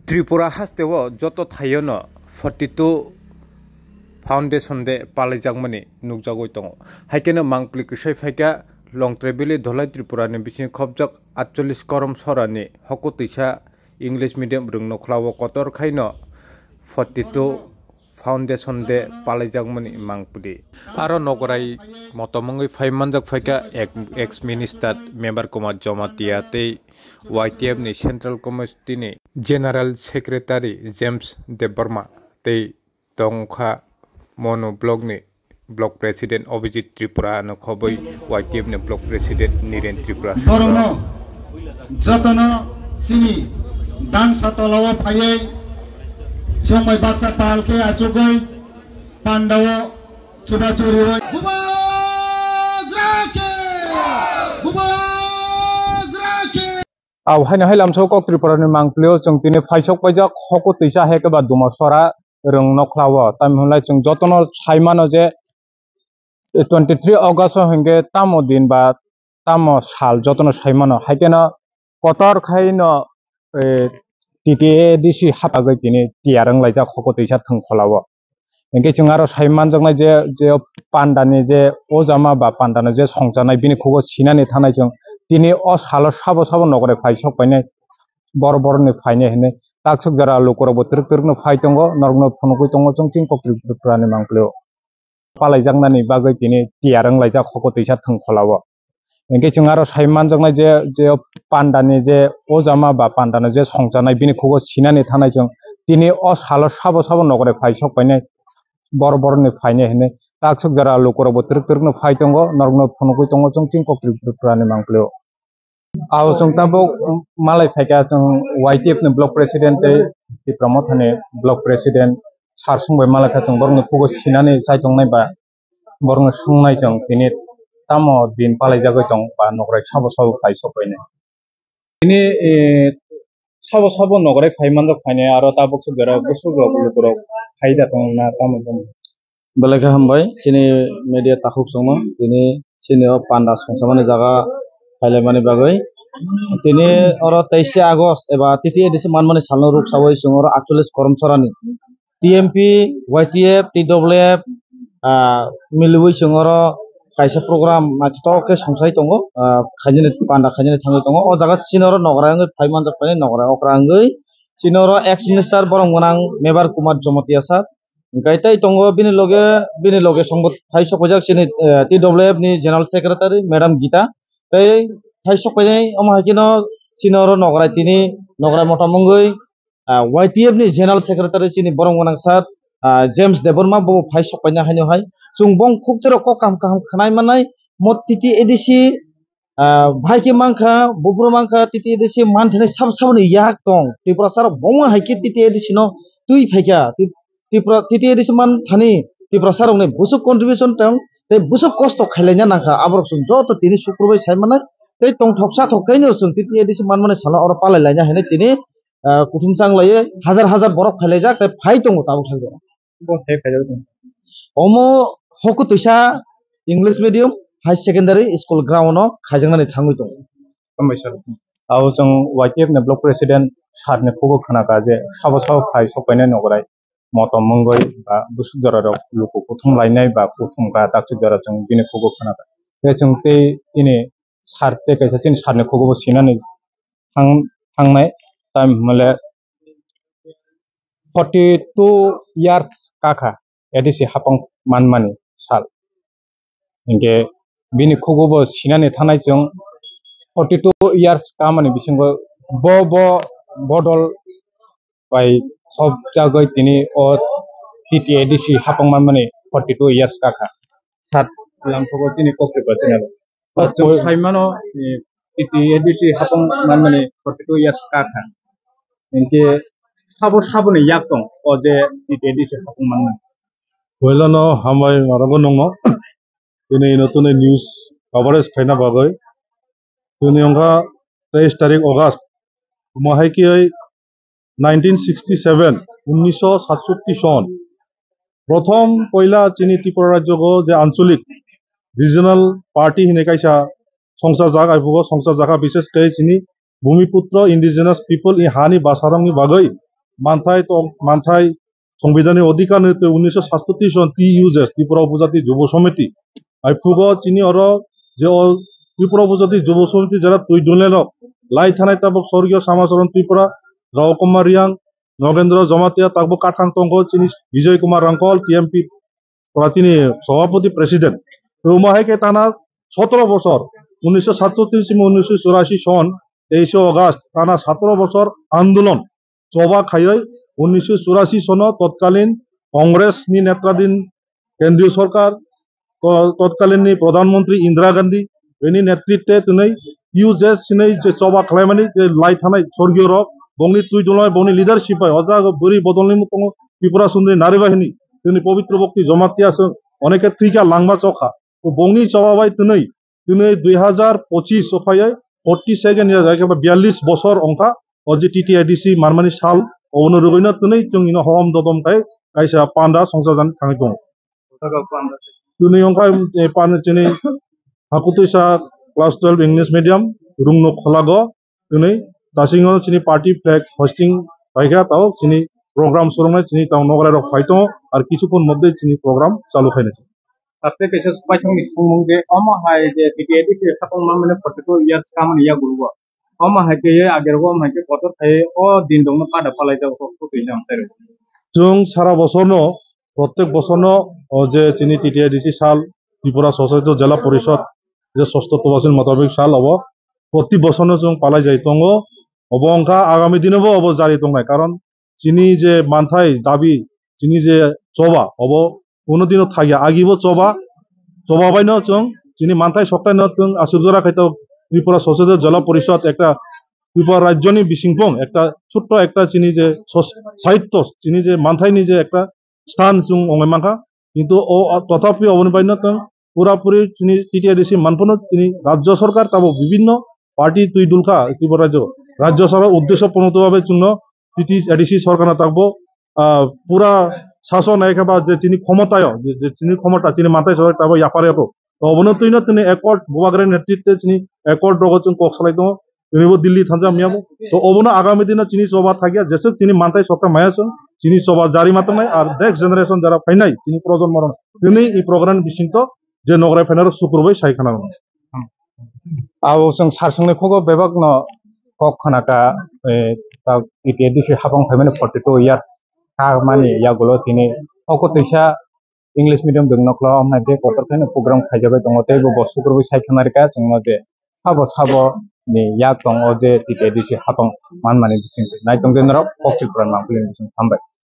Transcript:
त्रिपुरा हास्तेव जत थायन 42 foundation दे पालाइजागमानि नुकजागoi दङ हाइकेनो मांगप्लि कसै फाइका लंट्रेबिलि धलाई त्रिपुरा नि बिसिनि खबजक 48 करम सरानि हकुतैसा इंलिश मीडियम रोंनो ख्लाव कतर खाइनो 42 फाउंडेशन दे पालाइजागमानि मांगप्लि आरो नगराय मतमंगै फाइमानजक फाइका ex minister member Kumar Jamatia ते YTF नि सेंट्रल कमिटी नि जनरल सेक्रेटारि जेम्स देबबर्मा ते दंखा मोनो ब्लॉक नि ब्लॉक प्रेसिडेंट अभिजीत त्रिपुरा न खबै YTF नि ब्लॉक प्रेसिडेंट निरेन त्रिपुरा बरनो जतन सिनी दान सतलाव फायै समय बाक्सा पालके आचुगै पांडव चुबाचुरी आव हायना हायलामसो कक त्रिपुरानि मांगप्लियो जों दिनै फाइसक बायजा खको तैसा हेकेबा दुमासरा रों नख्लाव ताम हलाय जों जतन साइमानो जे 23 अगस्त हंगे तामो दिन बा तामो साल जतन साइमानो हायकेना कतर खाइनो TTADC हापागै दिनै तियारं लायजा खको तैसा थंखलाव एंगे जों आरो साइमान जोंनाय जे पान्डानि जे अजामा बा पान्डानो जे संजानाय बिनि खगो सिनानै थानाय जों दिनै अ साल साबो नगरे फाइसक फायनाय बर फायनाय हने ताकसक जरा लोकर बोतरनो फायतंगो नरगनो फनगै तंगो जों थिं कक्रिपुरानि मांगप्लियो पालाइजांनानि बागै दिनै तियारं लायजा खको तैसा थंखलाव एंगे जों आरो साइमान जोंनाय जे पान्डानि जे अजामा बा पान्डानो जे संजानाय बिनि खगो सिनानै थानाय जों दिनै अ साल साबो नगरे फाइसक फायनाय बर फायनाय हने ताकसक जरा लोकर बोतरनो फायतंगो नरगनो फनगै तंगो जों थिं कक्रिपुरानि मांगप्लियो आव जों ताबो मालाय फायका जों YTF नि ब्लॉक प्रेसिडेंट ते प्रमोथने ब्लॉक प्रेसिडेंट सारसंबाय मालायका जों बरनो खगो सिनानै जायतंनाय बा बरनो संनाय जों दिनै तामो दिन पालाइजागै दं बा नगराय साबो फाइसक फायनाय दिनै साबो नगराय फाइमान फायनाय आरो ताबो गरा गोसुगो लोकर फायदा दंना तामो दं बेलेका हमबाय सिनि मीडिया ताखुक संनो दिनै सिनि पान्डा संसामानि जागा फाइलायमानि बागै दिनै और 23 आगस्ट एबा TTADC मानमानि सालनो रुक सावै जोंर 48 करमसरानि TMP YTF TWF मिलुबै जोंर कायसा प्रोग्राम माथिटके संसाय दङ खायजोनि पान्डा खायजोनि थाङै दङ अ जागा सिनर नगराङै फाइमान जाफायनाय नगरा अक्राङै सिनर एक्स मिनिस्टार बरंगनां मेबर कुमार जमातिया सा गायताय दङ बिनि लगे संबद फाइसक बजाक सिनि TWF नि जनरल सेक्रेटारि मैडम गीता तै फाइसक फायनाय अमाहाकिनो सिनर नगराय तिनि नगराय मथामंगै YTF नि जनरल सेक्रेटारि सिनि बरंगनां सार जेम्स देबबर्मा बो फाइसक फायना हायनो हाय जों बं खुक्तरो क काम खनाय मानाय मत TTADC भाइके मांखा बुब्रु मांखा TTADC मान थने सब याक दं त्रिपुरा सार बं हाइके TTADC नो तुई फाइका त्रिपुरा TTADC मान थानी त्रिपुरा सार ने बुसुक कंट्रीब्यूशन दं ते बुसुक कष्ट खायलायना नांखा आबरक जों जत तिनि सुक्रुबाय साय माने ते टं थक्सा थकैनो जों TTADC मान माने साला और पालायलायना हैने तिनि कुथुमसां लायो हजार बरक फायलायजा ते फाइ दङ ताबो सागो अमो हकु तैसा English medium high secondary school ground खायजोंनानै थाङै दं आव जों YTF नि ब्लॉक प्रेसिडेंट सारने खबर खोनागा जे साबो फाइसक फायनाय नगराय मतमंगै बा बुसुक जरा लोको कुथुम लायनाय बा कुथुम गा दाकसुक जरा जों बिनि खबर खोनागा बे जों ते दिनै सार ते कैसा जों सारने खबर सिनानै थांनाय टाइम मले 42 years काका ADC हापं मानमानि साल इंगे बिनि खगोबो सिनानै थानाय जों 42 years का माने बिसिंबो बदल बाय खब जागै दिनै अ TTADC हापं मानमानि 42 years काका सात लांखोबो दिनै कक्रिपुर दिनै जों साइमानो TTADC हापं मानमानि 42 years काका इंगे साबो ने याक दं अ जे TTADC हापं मानमानि Wala hamai marabo nongo ini notune news coverage kaina bagai ini onga 23 tarik August mahai ki 1967 1967 son prothom poila chini Tripura rajyo je ancholik regional party hine kaisa songsar jaga ibugo songsar jaga bishes kai chini Bhumiputra indigenous people in hani basarang ni bagai মানথাই সংবিধানের অধিকার নিতে 1967 সন TUJS Tripura উপজাতি যুব সমিতি আইফুগো চিনি or যে ত্রিপুরা উপজাতি যুব সমিতি যারা তুই দুলেন লাই থানায় তাবক স্বর্গীয় শ্যামাচরণ ত্রিপুরা রাও কুমার রিয়াং নগেন্দ্র জমাতিয়া তাবক কাঠাং তঙ্গ চিনি বিজয় কুমার রাঙ্কল TMP তিনি সভাপতি প্রেসিডেন্ট রুমাহাইকে টানা 17 বছর 1967 থেকে 1984 সন 23 অগাস্ট টানা 17 বছর আন্দোলন চবা খাইয় 1984 সন তৎকালীন কংগ্রেস নি নেতৃত্বাধীন কেন্দ্রীয় সরকার তৎকালীন প্রধানমন্ত্রী ইন্দিরা গান্ধী এনি নেতৃত্বে তিনি TUJS সিনে যে চবা খাইমানি যে লাই থানায় স্বর্গীয় রক বংনি তুই দলয় বংনি লিডারশিপ হয় অজা বরি বদলনি মতো ত্রিপুরা সুন্দরী নারী বাহিনী তিনি পবিত্র ভক্তি জমাতিয়া অনেকে থ্রিকা লাংবা চখা তো বংনি চবাবাই তিনি 2025 সফায় 42 একেবারে 42 বছর অংকা অজি TTIDC মানমানি সাল অনুরোগইনা তিনি जोंनि হম দদম কাই কাইসা পান্ডা সংসার জানি থাঙি দं তিনি অংকা পান চিনি হাকুতৈসা ক্লাস 12 ইংলিশ মিডিয়াম রুংনো খলাগ তিনি দাসিং চিনি পার্টি ফ্ল্যাগ হোস্টিং পাইগা তাও চিনি প্রোগ্রাম সুরংনাই চিনি তাও নগরাই ফাইতো আর কিছুক্ষণ মধ্যে চিনি প্রোগ্রাম চালু খাইনেছে After cases fighting is sumung de oma hai de TTIDC sapong mamane 42 years kaman ya gurwa oma hai ke agergo oma ke kotor thai o din dong na pada palai jaw ko to jam tere जों सारा बছরनो प्रत्येक बছरनो जे चिनी TTIDC साल त्रिपुरा सशस्त्र जिला परिषद जे 6th tehsil मोताबिक साल अब प्रति बছরनो जों पालाई जाय दंगो अब अंका आगामी दिनबो अब जारी दंनाय कारण चिनी जे मानथाय दाबी चिनी जे चबा अब কোনোদিনও থাকিয়া আগিব চবাবাইনো जों চিনি মানথাই সপ্তাহে जों আসুকজরা খাইতো ত্রিপুরা সশস্ত্র জেলা পরিষদ একটা ত্রিপুরা রাজ্যনি বিশিংপং একটা ছোট্ট একটা চিনি যে সাহিত্য চিনি যে মানথাইনি যে একটা স্থান जों অঙ্গমাখা কিন্তু ও তথাপি অবনিবাইন পুরাপুরি চিনি TTIDC মানপন তিনি রাজ্য সরকার তাবো বিভিন্ন পার্টি তুই দুলখা ত্রিপুরা রাজ্য সরকার উদ্দেশ্য প্রণোতভাবে জন্য TTIDC সরকার থাকবো পুরা শাসন একেবারে যে চিনি ক্ষমতায় যে চিনি ক্ষমতা চিনি মাথায় সরকার তাবো ইয়াপারে তো অবনতিন তিনি একর্ড গোবাগরের নেতৃত্বে চিনি একর্ড রগচন কক সালাই দো তিনি দিল্লি থানজা মিয়াবো তো অবনা আগামী দিনে চিনি সভা থাকিয়া যেসব চিনি মানথাই সরকার মায়াসন চিনি সভা জারি মাত্র নাই আর নেক্সট জেনারেশন যারা ফাইনাই চিনি প্রজন্ম তিনি এই প্রোগ্রাম বিশিষ্ট যে নগরাই ফাইনাল শুক্রবার সাইখানা aw sung sarsung ne khogo bebak no kok khanaka ta TTIDC habang phaimani 42 years ka mani yagulo tini oko teisa English medium dong noklo amna de kotor khaina program khaijabai tongo tei bo sukrubui saikhanarika jungno je sabo ni yak tongo je TTIDC habang manmani bising nai tong denro pokchil pran mangpili bising thambai